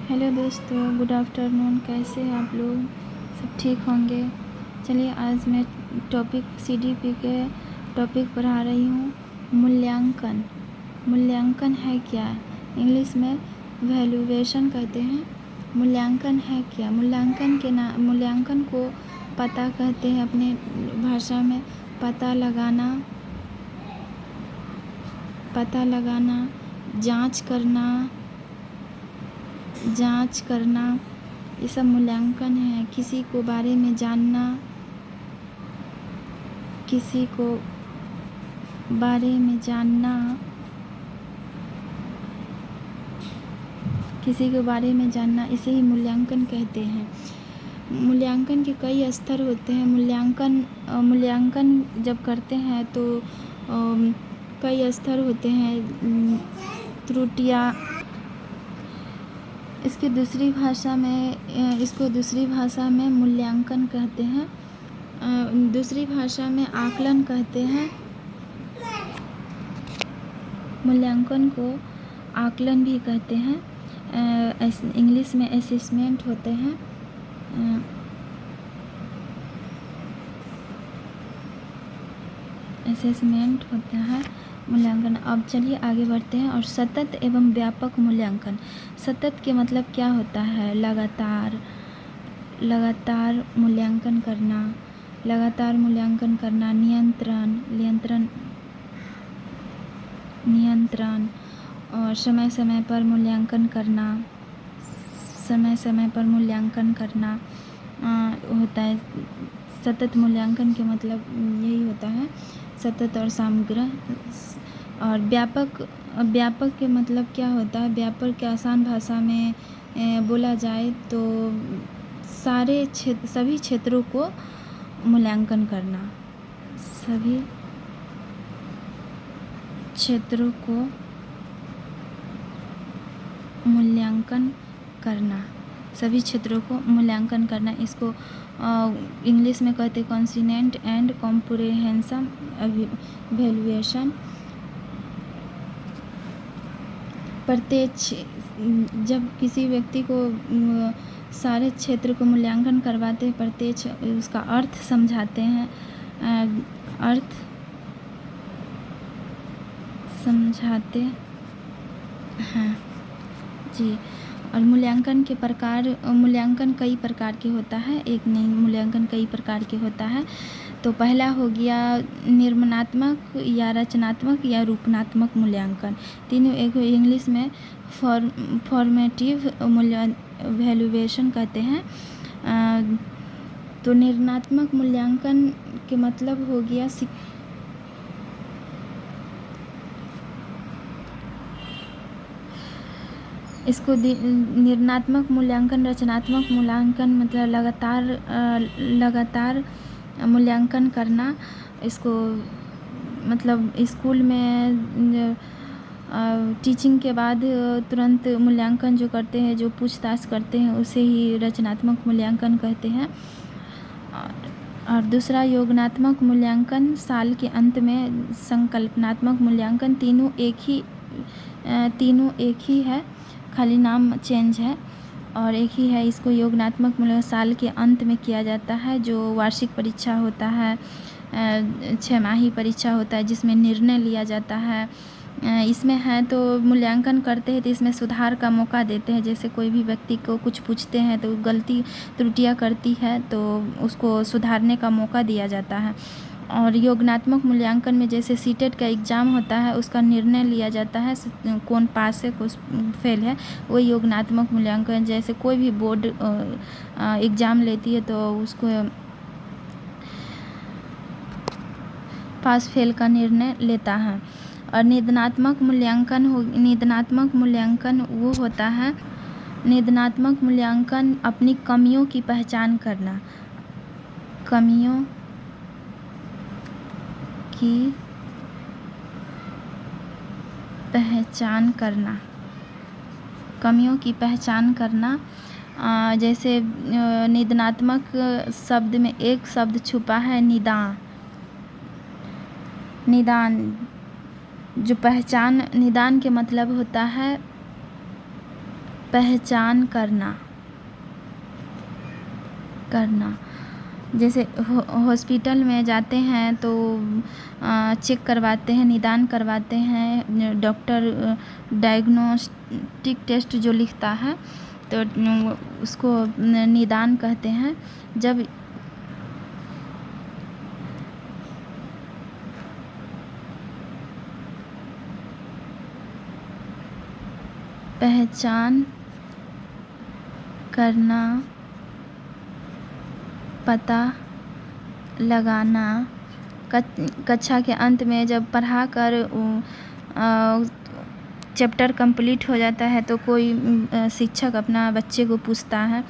Hello दोस्तों, good afternoon. कैसे हैं आप लोग? सब ठीक होंगे। चलिए, आज मैं सीडीपी के टॉपिक पढ़ा रही हूँ। मूल्यांकन। मूल्यांकन है क्या? इंग्लिश में वैल्यूएशन कहते हैं। मूल्यांकन है क्या? मूल्यांकन को पता कहते हैं अपने भाषा में। पता लगाना, जांच करना, ये सब मूल्यांकन है। किसी को बारे में जानना, किसी को बारे में जानना, इसे ही मूल्यांकन कहते हैं। मूल्यांकन के कई स्तर होते हैं। मूल्यांकन जब करते हैं तो कई स्तर होते हैं। त्रुटियाँ, इसको दूसरी भाषा में मूल्यांकन कहते हैं। दूसरी भाषा में आकलन कहते हैं। मूल्यांकन को आकलन भी कहते हैं। इंग्लिश में असेसमेंट होते हैं। असेसमेंट होता है मूल्यांकन। अब चलिए आगे बढ़ते हैं। और सतत एवं व्यापक मूल्यांकन। सतत के मतलब क्या होता है? लगातार मूल्यांकन करना। नियंत्रण और समय समय पर मूल्यांकन करना होता है। सतत मूल्यांकन के मतलब यही होता है, सतत और समग्र। और व्यापक के मतलब क्या होता है? व्यापक के आसान भाषा में बोला जाए तो सभी क्षेत्रों को मूल्यांकन करना। सभी क्षेत्रों को मूल्यांकन करना। इसको इंग्लिश में कहते हैं कॉन्सिनेंट एंड कॉम्प्रिहेंसिव इवैल्यूएशन। जब किसी व्यक्ति को सारे क्षेत्र को मूल्यांकन करवाते हैं, प्रत्यक्ष उसका अर्थ समझाते हैं। जी। और मूल्यांकन कई प्रकार के होता है, एक नहीं, मूल्यांकन कई प्रकार के होता है। तो पहला हो गया निर्माणात्मक या रचनात्मक या रूपनात्मक मूल्यांकन। तीनों एक इंग्लिश में फॉर्मेटिव वैल्यूएशन कहते हैं। तो निर्माणात्मक मूल्यांकन के मतलब हो गया इसको निर्माणात्मक मूल्यांकन, रचनात्मक मूल्यांकन मतलब लगातार मूल्यांकन करना। इसको मतलब स्कूल में टीचिंग के बाद तुरंत मूल्यांकन जो करते हैं, जो पूछताछ करते हैं, उसे ही रचनात्मक मूल्यांकन कहते हैं। और दूसरा योगात्मक मूल्यांकन, साल के अंत में संकल्पनात्मक मूल्यांकन। तीनों एक ही है, खाली नाम चेंज है और एक ही है। इसको योगात्मक मूल्यांकन साल के अंत में किया जाता है, जो वार्षिक परीक्षा होता है, 6 माही परीक्षा होता है, जिसमें निर्णय लिया जाता है। इसमें है तो मूल्यांकन करते हैं तो इसमें सुधार का मौका देते हैं। जैसे कोई भी व्यक्ति को कुछ पूछते हैं तो त्रुटियाँ करती है तो उसको सुधारने का मौका दिया जाता है। और योगात्मक मूल्यांकन में जैसे सीटेट का एग्ज़ाम होता है, उसका निर्णय लिया जाता है कौन पास है कौन फेल है। वो योगात्मक मूल्यांकन, जैसे कोई भी बोर्ड एग्ज़ाम लेती है तो उसको पास फेल का निर्णय लेता है। और निदानात्मक मूल्यांकन वो होता है, निदानात्मक मूल्यांकन अपनी कमियों की पहचान करना। कमियों की पहचान करना। जैसे निदानात्मक शब्द में एक शब्द छुपा है, निदान। जो निदान के मतलब होता है पहचान करना, जैसे हॉस्पिटल में जाते हैं तो चेक करवाते हैं, निदान करवाते हैं, डॉक्टर डायग्नोस्टिक टेस्ट जो लिखता है तो उसको निदान कहते हैं। जब पहचान करना, पता लगाना, कक्षा के अंत में जब पढ़ा कर चैप्टर कंप्लीट हो जाता है तो कोई शिक्षक अपना बच्चे को पूछता है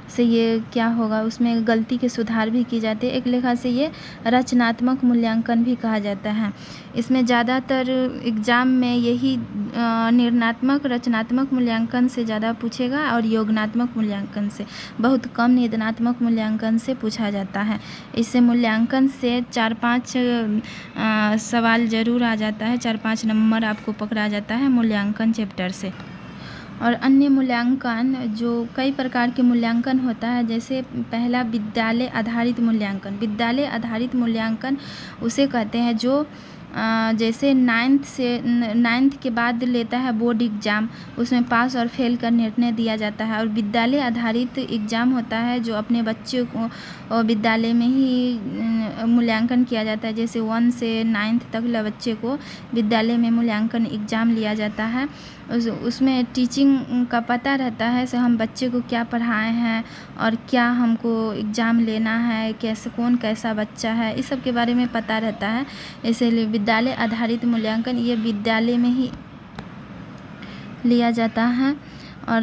से ये क्या होगा, उसमें गलती के सुधार भी की जाती है। एक लेखा से ये रचनात्मक मूल्यांकन भी कहा जाता है। इसमें ज़्यादातर एग्ज़ाम में यही निर्णयात्मक रचनात्मक मूल्यांकन से ज़्यादा पूछेगा और योगात्मक मूल्यांकन से, बहुत कम निर्णयात्मक मूल्यांकन से पूछा जाता है। इससे मूल्यांकन से 4-5 सवाल ज़रूर आ जाता है, 4-5 नंबर आपको पकड़ा जाता है मूल्यांकन चैप्टर से। और अन्य मूल्यांकन जो कई प्रकार के मूल्यांकन होता है, जैसे पहला विद्यालय आधारित मूल्यांकन। विद्यालय आधारित मूल्यांकन उसे कहते हैं जो जैसे 9th के बाद लेता है बोर्ड एग्ज़ाम, उसमें पास और फेल का निर्णय दिया जाता है। और विद्यालय आधारित एग्ज़ाम होता है जो अपने बच्चों को विद्यालय में ही मूल्यांकन किया जाता है। जैसे 1 से 9th तक बच्चे को विद्यालय में मूल्यांकन एग्ज़ाम लिया जाता है। उसमें टीचिंग का पता रहता है से हम बच्चे को क्या पढ़ाए हैं और क्या हमको एग्ज़ाम लेना है, कैसे कौन कैसा बच्चा है, इस सब के बारे में पता रहता है। इसलिए विद्यालय आधारित मूल्यांकन ये विद्यालय में ही लिया जाता है। और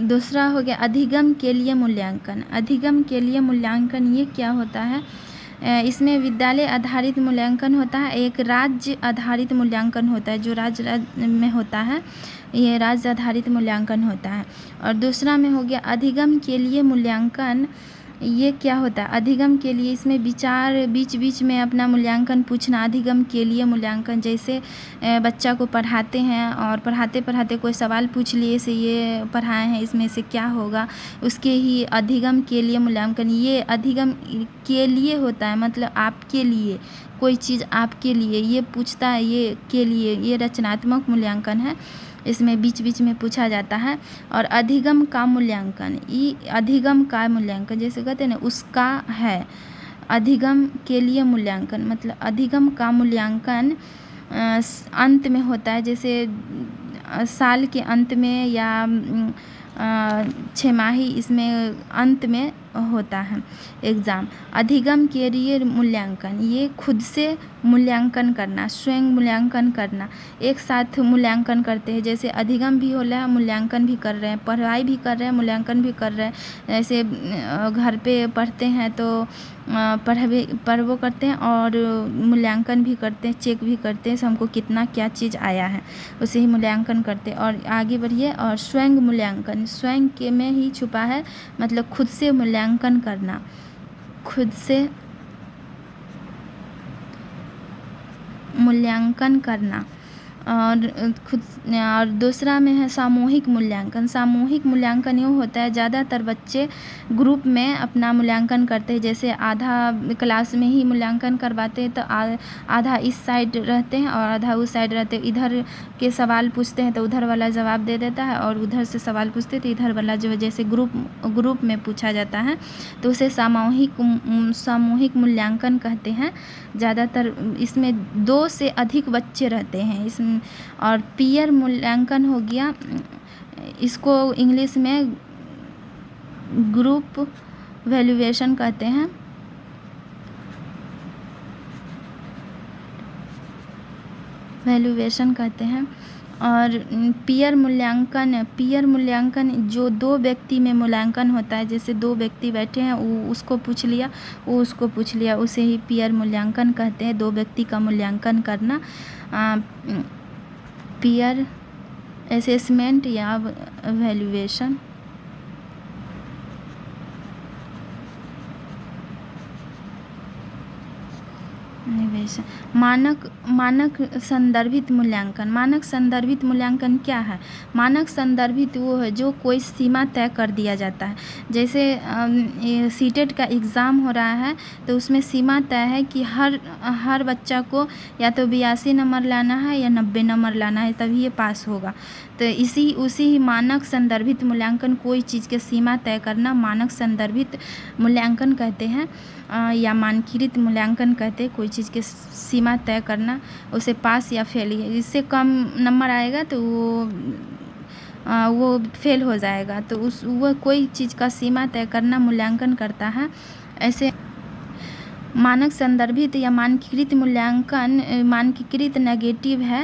दूसरा हो गया अधिगम के लिए मूल्यांकन। अधिगम के लिए मूल्यांकन ये क्या होता है, इसमें विद्यालय आधारित मूल्यांकन होता है, एक राज्य आधारित मूल्यांकन होता है जो राज्य में होता है, ये राज्य आधारित मूल्यांकन होता है। और दूसरा में हो गया अधिगम के लिए मूल्यांकन। ये क्या होता है, अधिगम के लिए इसमें विचार बीच बीच में अपना मूल्यांकन पूछना, अधिगम के लिए मूल्यांकन। जैसे बच्चा को पढ़ाते हैं और पढ़ाते पढ़ाते कोई सवाल पूछ लिए से ये पढ़ाए हैं इसमें से क्या होगा, उसके ही अधिगम के लिए मूल्यांकन। ये अधिगम के लिए होता है, मतलब आपके लिए कोई चीज़ आपके लिए ये पूछता है, ये के लिए, ये रचनात्मक मूल्यांकन है, इसमें बीच बीच में पूछा जाता है। और अधिगम का मूल्यांकन, ये अधिगम का मूल्यांकन जैसे कहते हैं ना उसका है, अधिगम के लिए मूल्यांकन मतलब अधिगम का मूल्यांकन अंत में होता है, जैसे साल के अंत में या 6 इसमें अंत में होता है एग्ज़ाम। अधिगम के लिए मूल्यांकन ये खुद से मूल्यांकन करना, स्वयं मूल्यांकन करना, एक साथ मूल्यांकन करते हैं। जैसे अधिगम भी हो रहा है, मूल्यांकन भी कर रहे हैं, पढ़ाई भी कर रहे हैं, मूल्यांकन भी कर रहे हैं। जैसे घर पे पढ़ते हैं तो पढ़वो करते हैं और मूल्यांकन भी करते हैं, चेक भी करते हैं हमको कितना क्या चीज़ आया है, उसे ही मूल्यांकन करते हैं। और आगे बढ़िए, और स्वयं मूल्यांकन स्वयं के में ही छुपा है, मतलब खुद से मूल्यांकन करना, खुद से मूल्यांकन करना। और दूसरा में है सामूहिक मूल्यांकन। सामूहिक मूल्यांकन यूँ होता है ज़्यादातर बच्चे ग्रुप में अपना मूल्यांकन करते हैं। जैसे आधा क्लास में ही मूल्यांकन करवाते हैं तो आधा इस साइड रहते हैं और आधा उस साइड रहते हैं। इधर के सवाल पूछते हैं तो उधर वाला जवाब दे देता है, और उधर से सवाल पूछते तो इधर वाला जो जैसे ग्रुप में पूछा जाता है तो उसे सामूहिक मूल्यांकन कहते हैं। ज़्यादातर इसमें 2 से अधिक बच्चे रहते हैं इसमें। और पीयर मूल्यांकन हो गया, इसको इंग्लिश में ग्रुप वैल्यूएशन कहते हैं। और पीयर मूल्यांकन जो 2 व्यक्ति में मूल्यांकन होता है, जैसे 2 व्यक्ति बैठे हैं, वो उसको पूछ लिया, वो उसको पूछ लिया, उसे ही पीयर मूल्यांकन कहते हैं। 2 व्यक्ति का मूल्यांकन करना पीयर असेसमेंट या वैल्यूएशन। निवेश मानक मानक संदर्भित मूल्यांकन। मानक संदर्भित मूल्यांकन क्या है? मानक संदर्भित वो है जो कोई सीमा तय कर दिया जाता है। जैसे सीटेट का एग्ज़ाम हो रहा है तो उसमें सीमा तय है कि हर बच्चा को या तो 82 नंबर लाना है या 90 नंबर लाना है, तभी ये पास होगा। तो उसी मानक संदर्भित मूल्यांकन, कोई चीज़ के सीमा तय करना मानक संदर्भित मूल्यांकन कहते हैं, या मानकीकृत मूल्यांकन कहते हैं। कोई चीज़ के सीमा तय करना, उसे पास या फेल, इससे कम नंबर आएगा तो वो फेल हो जाएगा। तो वो कोई चीज़ का सीमा तय करना मूल्यांकन करता है। ऐसे मानक संदर्भित या मानकीकृत मूल्यांकन मानकीकृत नेगेटिव है,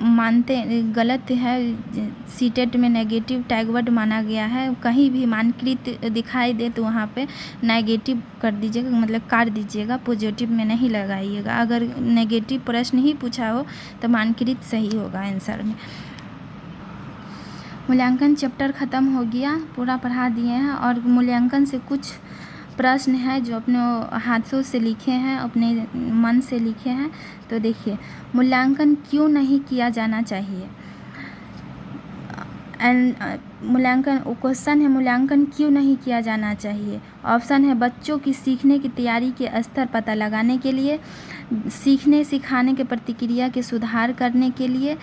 मानते गलत है। सीटेट में नेगेटिव टैगवर्ड माना गया है। कहीं भी मानकीकृत दिखाई दे तो वहाँ पे नेगेटिव कर दीजिएगा, मतलब काट दीजिएगा, पॉजिटिव में नहीं लगाइएगा। अगर नेगेटिव प्रश्न ही पूछा हो तो मानकीकृत सही होगा आंसर में। मूल्यांकन चैप्टर ख़त्म हो गया, पूरा पढ़ा दिए हैं। और मूल्यांकन से कुछ प्रश्न है जो अपने हाथों से लिखे हैं, अपने मन से लिखे हैं। तो देखिए, मूल्यांकन क्यों नहीं किया जाना चाहिए। मूल्यांकन क्वेश्चन है, मूल्यांकन क्यों नहीं किया जाना चाहिए। ऑप्शन है बच्चों की सीखने की तैयारी के स्तर पता लगाने के लिए, सीखने सिखाने के प्रतिक्रिया के सुधार करने के लिए,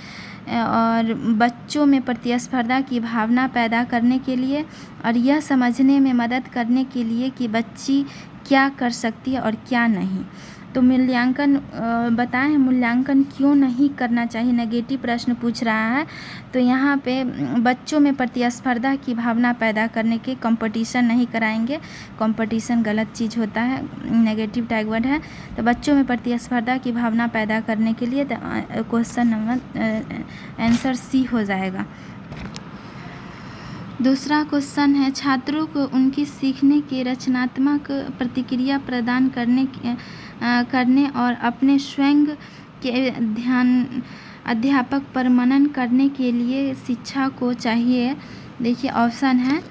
और बच्चों में प्रतिस्पर्धा की भावना पैदा करने के लिए, और यह समझने में मदद करने के लिए कि बच्ची क्या कर सकती है और क्या नहीं। तो मूल्यांकन बताएं, मूल्यांकन क्यों नहीं करना चाहिए। नेगेटिव प्रश्न पूछ रहा है तो यहाँ पे बच्चों में प्रतिस्पर्धा की भावना पैदा करने के, कंपटीशन नहीं कराएंगे। कंपटीशन गलत चीज़ होता है, नेगेटिव टैगवर्ड है। तो बच्चों में प्रतिस्पर्धा की भावना पैदा करने के लिए क्वेश्चन नंबर आंसर सी हो जाएगा। दूसरा क्वेश्चन है, छात्रों को उनकी सीखने की रचनात्मक प्रतिक्रिया प्रदान करने और अपने स्वयं के अध्यापक पर मनन करने के लिए शिक्षा को चाहिए। देखिए ऑप्शन है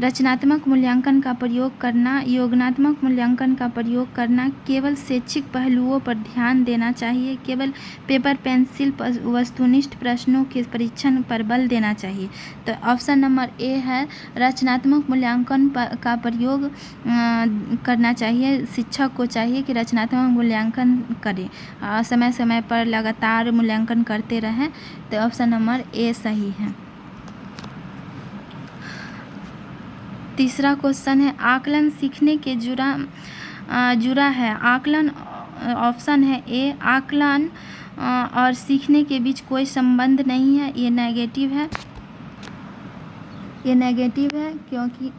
रचनात्मक मूल्यांकन का प्रयोग करना, योगात्मक मूल्यांकन का प्रयोग करना, केवल शैक्षिक पहलुओं पर ध्यान देना चाहिए, केवल पेपर पेंसिल वस्तुनिष्ठ प्रश्नों के परीक्षण पर बल देना चाहिए। तो ऑप्शन नंबर ए है रचनात्मक मूल्यांकन का प्रयोग करना चाहिए। शिक्षक को चाहिए कि रचनात्मक मूल्यांकन करें, समय समय पर लगातार मूल्यांकन करते रहें। तो ऑप्शन नंबर ए सही है। तीसरा क्वेश्चन है, आकलन सीखने के जुड़ा है। आकलन, ऑप्शन है ए आकलन और सीखने के बीच कोई संबंध नहीं है, ये नेगेटिव है। क्योंकि